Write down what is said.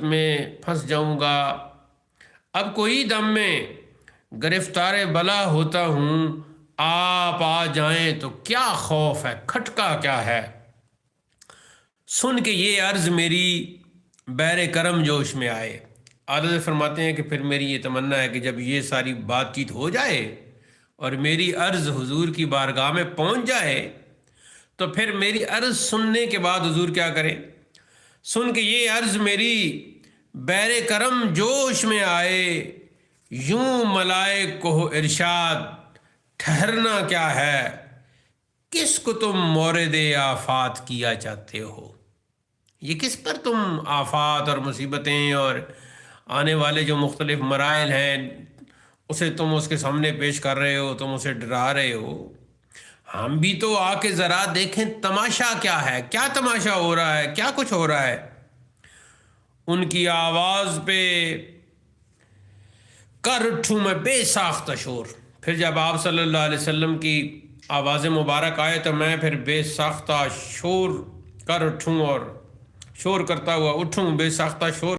میں پھنس جاؤں گا، اب کوئی دم میں گرفتار بلا ہوتا ہوں، آپ آ جائیں تو کیا خوف ہے، کھٹکا کیا ہے، سن کے یہ عرض میری بیر کرم جوش میں آئے۔ عارض فرماتے ہیں کہ پھر میری یہ تمنا ہے کہ جب یہ ساری بات چیت ہو جائے اور میری عرض حضور کی بارگاہ میں پہنچ جائے تو پھر میری عرض سننے کے بعد حضور کیا کریں، سن کے یہ عرض میری بیر کرم جوش میں آئے، یوں ملائک کو ارشاد ٹھہرنا کیا ہے، کس کو تم مورد آفات کیا چاہتے ہو، یہ کس پر تم آفات اور مصیبتیں اور آنے والے جو مختلف مراحل ہیں اسے تم اس کے سامنے پیش کر رہے ہو، تم اسے ڈرا رہے ہو، ہم بھی تو آ کے ذرا دیکھیں تماشا کیا ہے، کیا تماشا ہو رہا ہے، کیا کچھ ہو رہا ہے۔ ان کی آواز پہ کر اٹھوں میں بے ساختہ شور، پھر جب آپ صلی اللہ علیہ وسلم کی آواز مبارک آئے تو میں پھر بے ساختہ شور کر اٹھوں اور شور کرتا ہوا اٹھوں، بے ساختہ شور